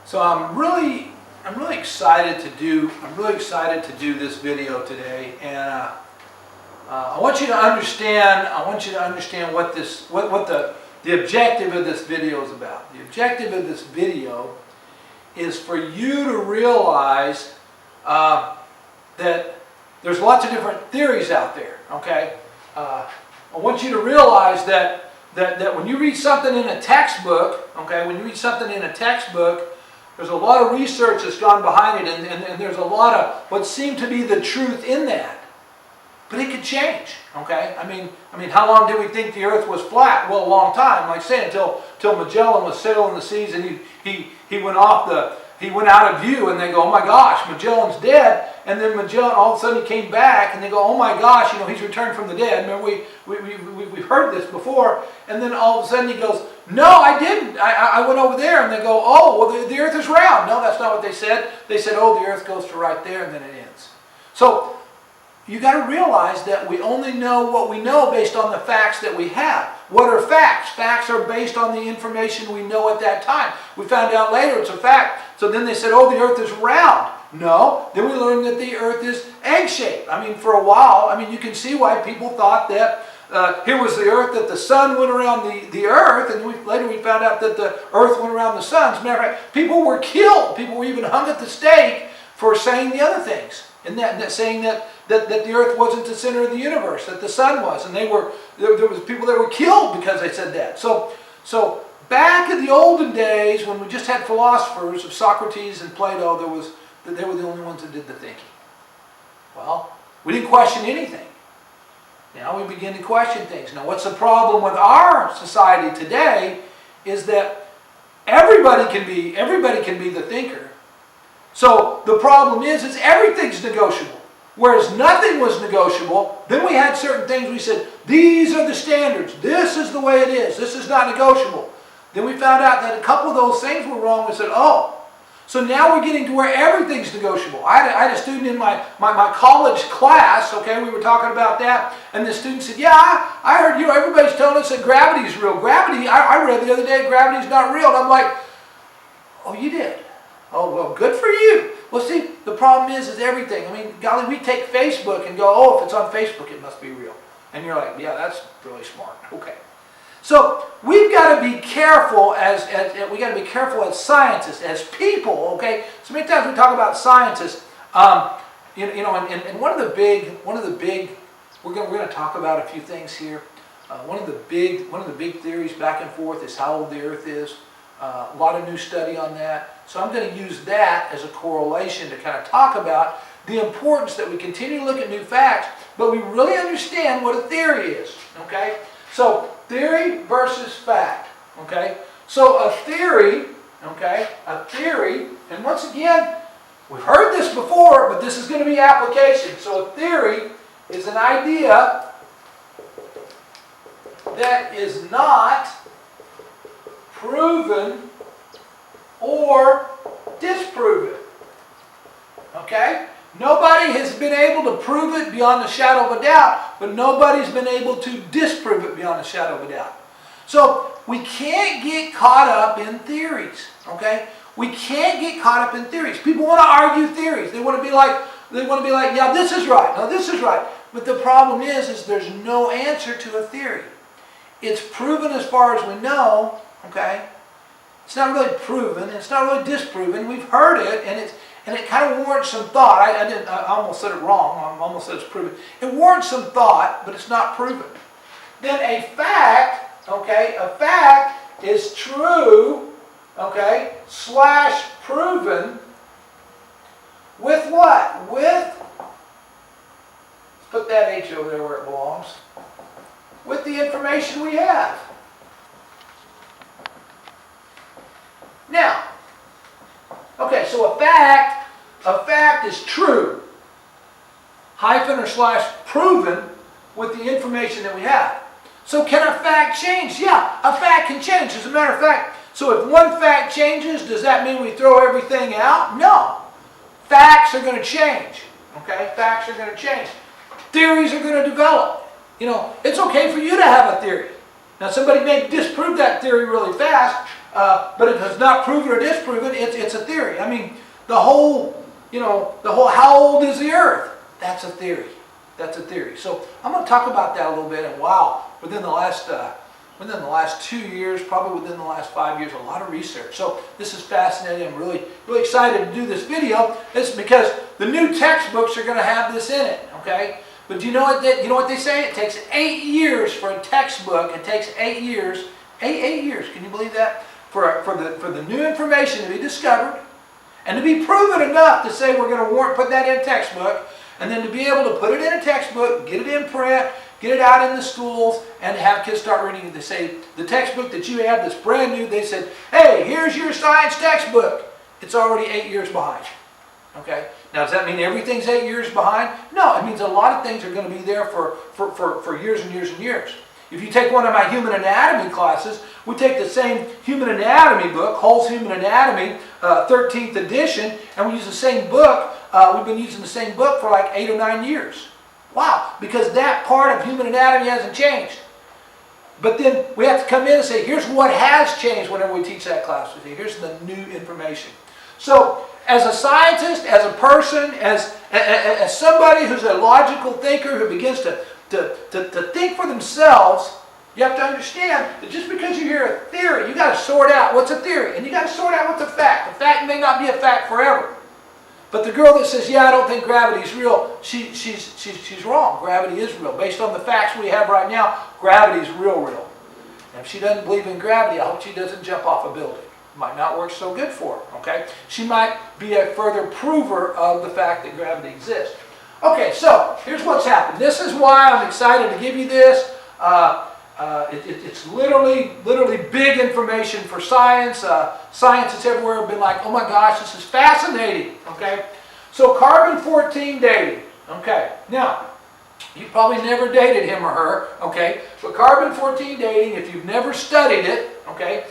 So I'm really excited to do this video today, and I want you to understand. What the objective of this video is about. The objective of this video is for you to realize that there's lots of different theories out there. Okay, I want you to realize that when you read something in a textbook, there's a lot of research that's gone behind it, and there's a lot of what seemed to be the truth in that. But it could change, okay? I mean, how long did we think the Earth was flat? Well, a long time, like I say, until Magellan was sailing the seas, and he went out of view, and they go, oh my gosh, Magellan's dead. And then Magellan, all of a sudden he came back, and they go, oh my gosh, he's returned from the dead. Remember, we've heard this before. And then all of a sudden he goes, no, I didn't. I went over there. And they go, oh, well, the Earth is round. No, that's not what they said. They said, oh, the Earth goes to right there, and then it ends. So you got to realize that we only know what we know based on the facts that we have. What are facts? Facts are based on the information we know at that time. We found out later it's a fact. So then they said, oh, the Earth is round. No. Then we learned that the Earth is egg-shaped. For a while, you can see why people thought that here was the Earth, that the sun went around the Earth, and later we found out that the Earth went around the sun. As a matter of fact, people were killed. People were even hung at the stake for saying the other things. And saying that the Earth wasn't the center of the universe, that the sun was. And there was people that were killed because they said that. So back in the olden days, when we just had philosophers of Socrates and Plato, they were the only ones that did the thinking. Well, we didn't question anything. Now we begin to question things. Now what's the problem with our society today is that everybody can be the thinker. So the problem is everything's negotiable. Whereas nothing was negotiable, then we had certain things we said, these are the standards, this is the way it is, this is not negotiable. Then we found out that a couple of those things were wrong. We said, oh, so now we're getting to where everything's negotiable. I had a student in my college class, okay, we were talking about that, and the student said, yeah, I heard, everybody's telling us that gravity is real. Gravity, I read the other day, gravity's not real. And I'm like, oh, you did? Oh, well, good for you. Well, see, the problem is everything. Golly, we take Facebook and go, oh, if it's on Facebook, it must be real. And you're like, yeah, that's really smart. Okay. So we've got to be careful as scientists, as people. Okay. So many times we talk about scientists. And one of the big, we're going to talk about a few things here. One of the big theories back and forth is how old the Earth is. A lot of new study on that. So I'm going to use that as a correlation to kind of talk about the importance that we continue to look at new facts, but we really understand what a theory is. Okay? So theory versus fact. Okay? So a theory, and once again, we've heard this before, but this is going to be application. So a theory is an idea that is not proven or disproven. Okay? Nobody has been able to prove it beyond the shadow of a doubt, but nobody's been able to disprove it beyond the shadow of a doubt. So we can't get caught up in theories. Okay? We can't get caught up in theories. People want to argue theories. They want to be like, yeah, this is right. No, this is right. But the problem is there's no answer to a theory. It's proven as far as we know. Okay? It's not really proven, it's not really disproven. We've heard it, and it kind of warrants some thought. I almost said it wrong. I almost said it's proven. It warrants some thought, but it's not proven. Then a fact, a fact is true, / proven with what? Let's put that H over there where it belongs. With the information we have. Now, okay, so a fact is true, hyphen or / proven with the information that we have. So can a fact change? Yeah, a fact can change. As a matter of fact, so if one fact changes, does that mean we throw everything out? No. Facts are going to change. Okay, facts are going to change. Theories are going to develop. It's okay for you to have a theory. Now somebody may disprove that theory really fast. but it is not proven or disproven. It's a theory. I mean, the whole how old is the Earth? That's a theory. That's a theory. So I'm going to talk about that a little bit. And wow, within the last 2 years, probably within the last 5 years, a lot of research. So this is fascinating. I'm really excited to do this video. It's because the new textbooks are going to have this in it. Okay. But do you know what they say? It takes 8 years for a textbook. It takes 8 years. 8 years. Can you believe that? For the new information to be discovered and to be proven enough to say we're going to put that in a textbook, and then to be able to put it in a textbook, get it in print, get it out in the schools, and have kids start reading it. They say the textbook that you have that's brand new, they said, hey, here's your science textbook. It's already 8 years behind. Okay? Now, does that mean everything's 8 years behind? No, it means a lot of things are going to be there for years and years and years. If you take one of my human anatomy classes, we take the same human anatomy book, Hull's Human Anatomy, 13th edition, and we use the same book. We've been using the same book for like 8 or 9 years. Wow, because that part of human anatomy hasn't changed. But then we have to come in and say, here's what has changed whenever we teach that class. We say, here's the new information. So, as a scientist, as a person, as somebody who's a logical thinker who begins to think for themselves, you have to understand that just because you hear a theory, you got to sort out what's a theory, and you got to sort out what's a fact. A fact may not be a fact forever. But the girl that says, yeah, I don't think gravity is real, she's wrong. Gravity is real. Based on the facts we have right now, gravity is real. And if she doesn't believe in gravity, I hope she doesn't jump off a building. Might not work so good for her, okay? She might be a further prover of the fact that gravity exists. Okay, so here's what's happened. This is why I'm excited to give you this. It's literally big information for science. Scientists everywhere have been like, oh my gosh, this is fascinating. Okay, so carbon-14 dating. Okay, now you probably never dated him or her. Okay, but carbon-14 dating, if you've never studied it, okay,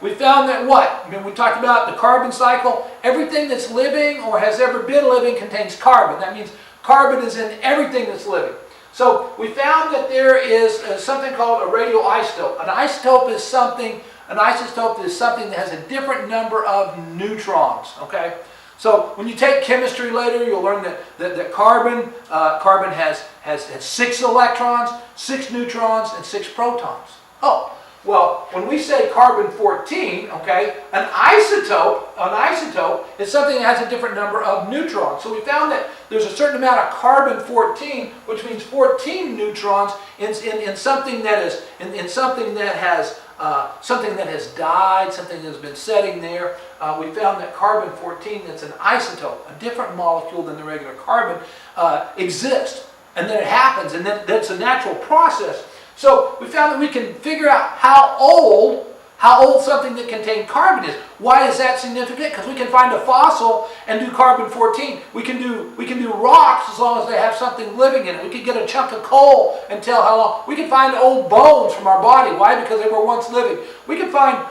we found that what? When we talked about the carbon cycle, everything that's living or has ever been living contains carbon. That means carbon is in everything that's living. So we found that there is something called a radioisotope. An isotope is something that has a different number of neutrons. Okay. So when you take chemistry later, you'll learn that carbon has 6 electrons, 6 neutrons, and 6 protons. Oh. Well, when we say carbon-14, okay, an isotope is something that has a different number of neutrons. So we found that there's a certain amount of carbon-14, which means 14 neutrons in something that is something that has died, something that has been setting there. We found that carbon-14, that's an isotope, a different molecule than the regular carbon, exists, and then it happens, and then that's a natural process. So we found that we can figure out how old something that contained carbon is. Why is that significant? Because we can find a fossil and do carbon-14. We can do rocks as long as they have something living in it. We can get a chunk of coal and tell how long. We can find old bones from our body. Why? Because they were once living. We can find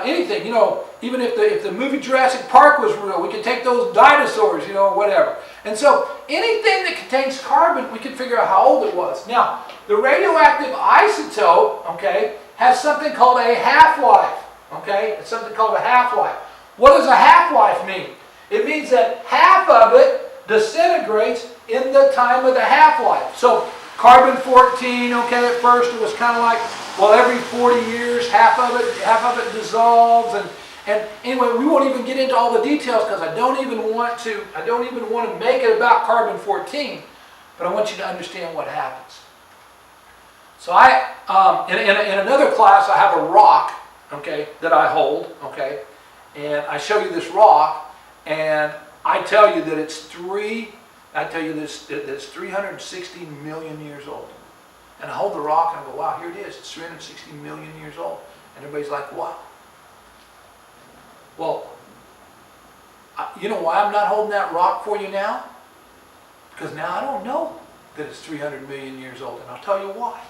anything. You know, even if the movie Jurassic Park was real, we can take those dinosaurs. You know, whatever. And so anything that contains carbon, we can figure out how old it was. Now, the radioactive isotope, okay, has something called a half-life. Okay, it's something called a half-life. What does a half-life mean? It means that half of it disintegrates in the time of the half-life. So carbon-14, okay, at first it was kind of like, well, every 40 years, half of it dissolves, and anyway, we won't even get into all the details because I don't even want to make it about carbon-14, but I want you to understand what happens. So in another class, I have a rock, okay, that I hold, okay, and I show you this rock, and I tell you that it's 360 million years old. And I hold the rock and I go, wow, here it is. It's 360 million years old. And everybody's like, wow. Well, you know why I'm not holding that rock for you now? Because now I don't know that it's 300 million years old. And I'll tell you why.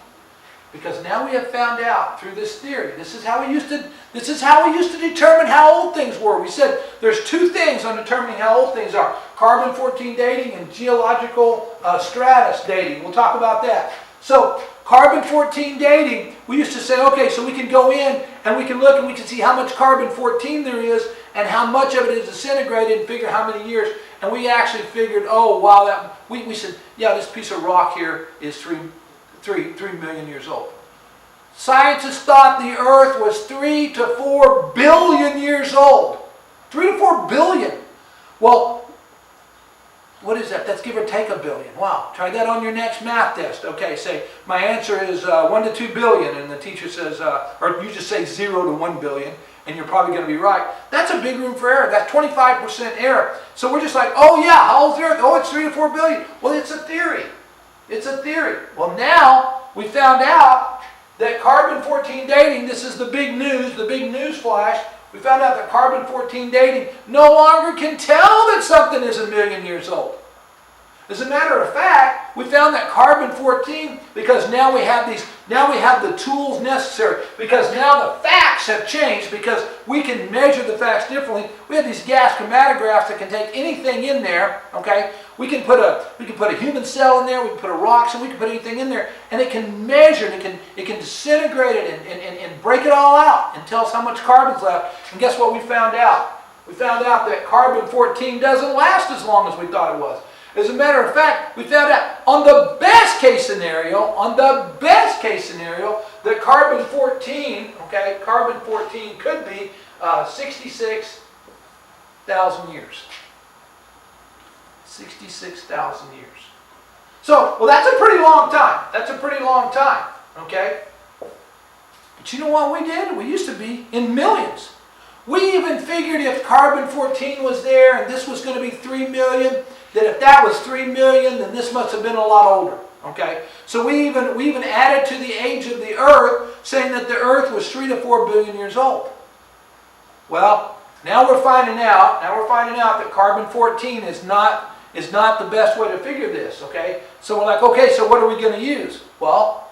Because now we have found out through this theory. This is how we used to determine how old things were. We said there's 2 things on determining how old things are: carbon-14 dating and geological stratus dating. We'll talk about that. So carbon-14 dating, we used to say, okay, so we can go in and we can look and we can see how much carbon-14 there is and how much of it is disintegrated and figure how many years. And we actually figured, oh, wow, we said, yeah, this piece of rock here is 3 million years old. Scientists thought the Earth was 3 to 4 billion years old. 3 to 4 billion. Well, what is that? That's give or take a billion. Wow. Try that on your next math test. Okay, say, my answer is 1 to 2 billion, and the teacher says, or you just say 0 to 1 billion, and you're probably going to be right. That's a big room for error. That's 25% error. So we're just like, oh yeah, how old is the Earth? Oh, it's 3 to 4 billion. Well, it's a theory. It's a theory. Well, now we found out that carbon-14 dating, this is the big news flash, we found out that carbon-14 dating no longer can tell that something is 1 million years old. As a matter of fact, we found that carbon-14, because now we have the tools necessary, because now the facts have changed, because we can measure the facts differently. We have these gas chromatographs that can take anything in there, okay? We can put a human cell in there, we can put a rock, so we can put anything in there, and it can measure, and it can disintegrate it and break it all out and tell us how much carbon's left. And guess what we found out? We found out that carbon-14 doesn't last as long as we thought it was. As a matter of fact, we found out on the best case scenario, that carbon-14, okay, carbon-14 could be 66,000 years. 66,000 years. So, well, that's a pretty long time. That's a pretty long time, okay? But you know what we did? We used to be in millions. We even figured if carbon-14 was there and this was going to be 3 million, that if that was 3 million, then this must have been a lot older. Okay? So we even added to the age of the Earth, saying that the Earth was 3 to 4 billion years old. Well, now we're finding out that carbon-14 is not the best way to figure this. Okay? So we're like, okay, so what are we going to use? Well,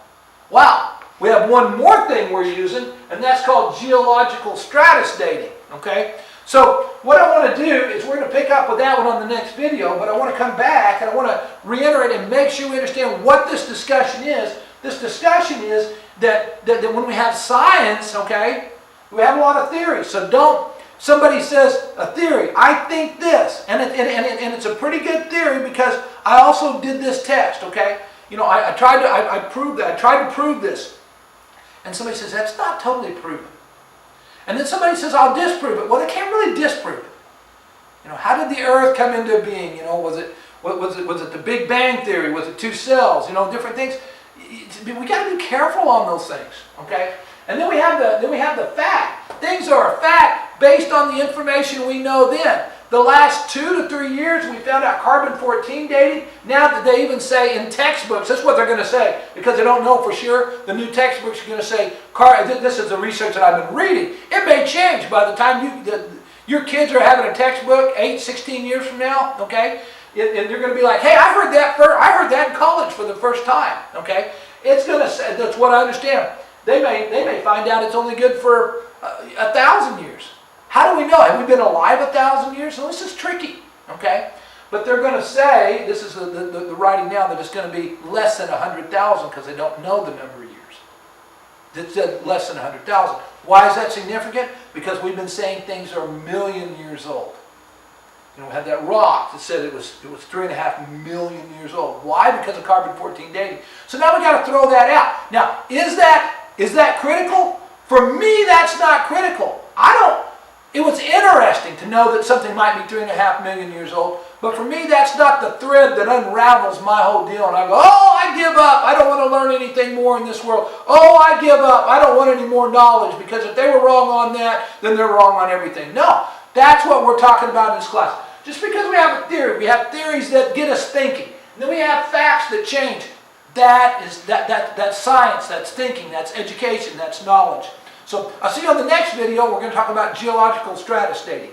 wow. We have one more thing we're using, and that's called geological stratus dating. Okay? So what I want to do is we're going to pick up with that one on the next video, but I want to come back and I want to reiterate and make sure we understand what this discussion is. This discussion is that when we have science, okay, we have a lot of theories. So somebody says a theory, I think this, and it's a pretty good theory because I also did this test, okay? You know, I tried to prove this. And somebody says, that's not totally proven. And then somebody says, I'll disprove it. Well, they can't really disprove it. You know, how did the Earth come into being? You know, was it the Big Bang Theory? Was it 2 cells? You know, different things. We got to be careful on those things, okay? And then we have the fact. Things are a fact based on the information we know then. The last 2 to 3 years, we found out carbon-14 dating. Now that they even say in textbooks, that's what they're going to say, because they don't know for sure. The new textbooks are going to say, this is the research that I've been reading. It may change by the time your kids are having a textbook 8, 16 years from now, okay? And they're going to be like, hey, I heard that in college for the first time, okay? It's going to say, that's what I understand. They may find out it's only good for 1,000 years. How do we know? Have we been alive 1,000 years? So this is tricky, okay? But they're going to say, this is the writing now, that it's going to be less than 100,000 because they don't know the number of years. It said less than 100,000. Why is that significant? Because we've been saying things are 1 million years old. You know, we had that rock that said it was 3.5 million years old. Why? Because of carbon-14 dating. So now we got to throw that out. Now, is that critical? For me, that's not critical. It was interesting to know that something might be 3.5 million years old, but for me, that's not the thread that unravels my whole deal. And I go, oh, I give up. I don't want to learn anything more in this world. Oh, I give up. I don't want any more knowledge, because if they were wrong on that, then they're wrong on everything. No, that's what we're talking about in this class. Just because we have a theory, we have theories that get us thinking. And then we have facts that change. That's science, that's thinking, that's education, that's knowledge. So I'll see you on the next video. We're going to talk about geological stratus dating.